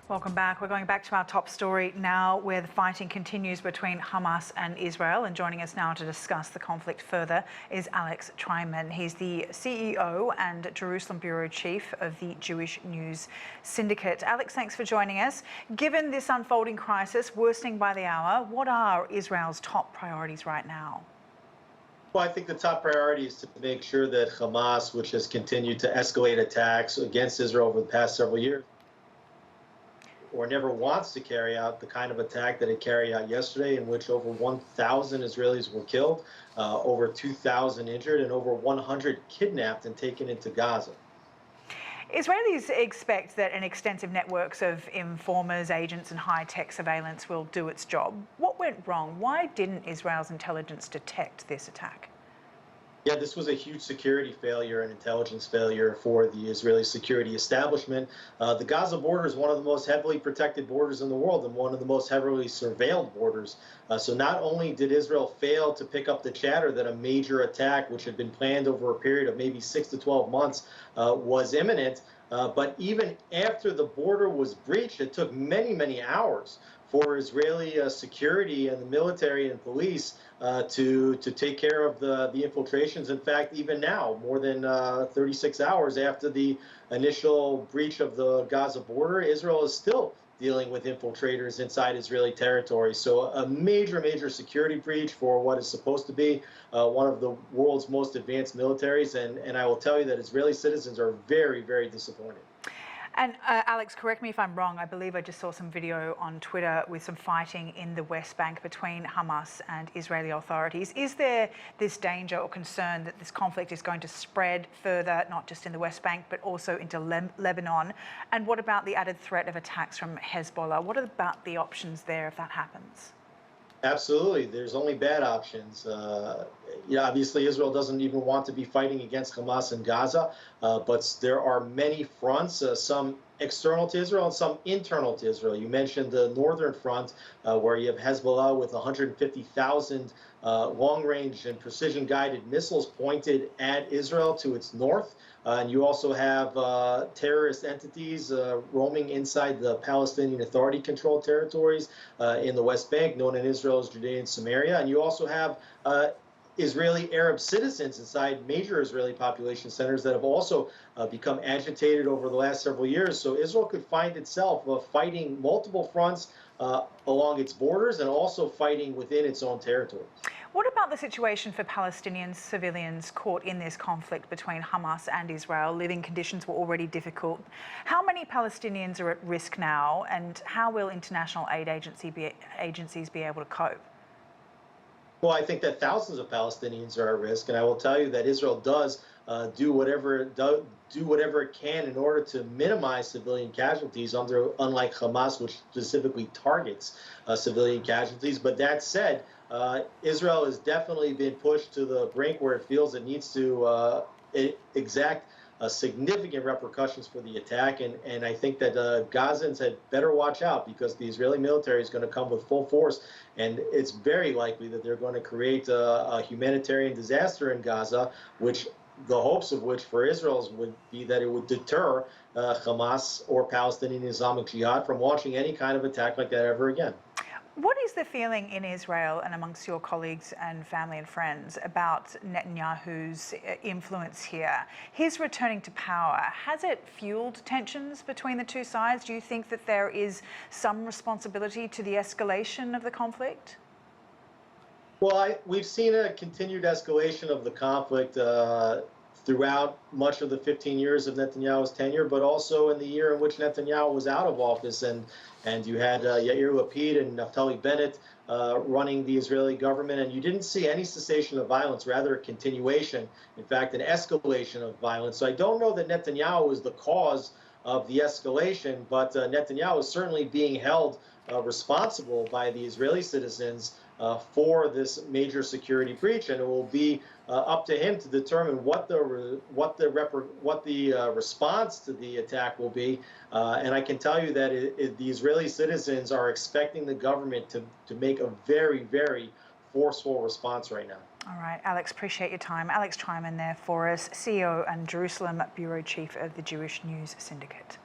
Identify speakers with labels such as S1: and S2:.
S1: Welcome back. We're going back to our top story now, where the fighting continues between Hamas and Israel. And joining us now to discuss the conflict further is Alex Traiman. He's the CEO and Jerusalem Bureau Chief of the Jewish News Syndicate. Alex, thanks for joining us. Given this unfolding crisis, worsening by the hour, what are Israel's top priorities right now?
S2: Well, I think the top priority is to make sure that Hamas, which has continued to escalate attacks against Israel over the past several years, or never wants to carry out the kind of attack that it carried out yesterday, in which over 1,000 Israelis were killed, over 2,000 injured, and over 100 kidnapped and taken into Gaza.
S1: Israelis expect that an extensive networks of informers, agents and high-tech surveillance will do its job. What went wrong? Why didn't Israel's intelligence detect this attack?
S2: Yeah, this was a huge security failure and intelligence failure for the Israeli security establishment. The Gaza border is one of the most heavily protected borders in the world and one of the most heavily surveilled borders. So not only did Israel fail to pick up the chatter that a major attack, which had been planned over a period of maybe 6 to 12 months, was imminent, but even after the border was breached, it took many, many hours for Israeli security and the military and police to take care of the infiltrations. In fact, even now, more than 36 hours after the initial breach of the Gaza border, Israel is still dealing with infiltrators inside Israeli territory. So a major, major security breach for what is supposed to be one of the world's most advanced militaries. And I will tell you that Israeli citizens are very, very disappointed.
S1: And Alex, correct me if I'm wrong, I believe I just saw some video on Twitter with some fighting in the West Bank between Hamas and Israeli authorities. Is there this danger or concern that this conflict is going to spread further, not just in the West Bank, but also into Lebanon? And what about the added threat of attacks from Hezbollah? What about the options there if that happens?
S2: Absolutely. There's only bad options. Obviously, Israel doesn't even want to be fighting against Hamas in Gaza, but there are many fronts, some external to Israel and some internal to Israel. You mentioned the northern front, where you have Hezbollah with 150,000 long-range and precision-guided missiles pointed at Israel to its north. And you also have terrorist entities roaming inside the Palestinian Authority-controlled territories in the West Bank, known in Israel as Judea and Samaria. And you also have Israeli Arab citizens inside major Israeli population centers that have also become agitated over the last several years. So Israel could find itself fighting multiple fronts along its borders and also fighting within its own territories.
S1: What about the situation for Palestinian civilians caught in this conflict between Hamas and Israel? Living conditions were already difficult. How many Palestinians are at risk now, and how will international aid agencies be able to cope?
S2: Well, I think that thousands of Palestinians are at risk, and I will tell you that Israel does do whatever it can in order to minimize civilian casualties, unlike Hamas, which specifically targets civilian casualties. But that said, Israel has definitely been pushed to the brink where it feels it needs to exact significant repercussions for the attack. And I think that Gazans had better watch out, because the Israeli military is going to come with full force. And it's very likely that they're going to create a humanitarian disaster in Gaza, which the hopes of which for Israel would be that it would deter Hamas or Palestinian Islamic Jihad from launching any kind of attack like that ever again.
S1: What is the feeling in Israel and amongst your colleagues and family and friends about Netanyahu's influence here? His returning to power, has it fueled tensions between the two sides? Do you think that there is some responsibility to the escalation of the conflict?
S2: Well, we've seen a continued escalation of the conflict throughout much of the 15 years of Netanyahu's tenure, but also in the year in which Netanyahu was out of office, and you had Yair Lapid and Naftali Bennett running the Israeli government, and you didn't see any cessation of violence, rather a continuation, in fact, an escalation of violence. So I don't know that Netanyahu is the cause of the escalation, but Netanyahu is certainly being held responsible by the Israeli citizens for this major security breach, and it will be up to him to determine what the response to the attack will be. And I can tell you that the Israeli citizens are expecting the government to make a very, very forceful response right now.
S1: All right, Alex, appreciate your time. Alex Traiman there for us, CEO and Jerusalem Bureau Chief of the Jewish News Syndicate.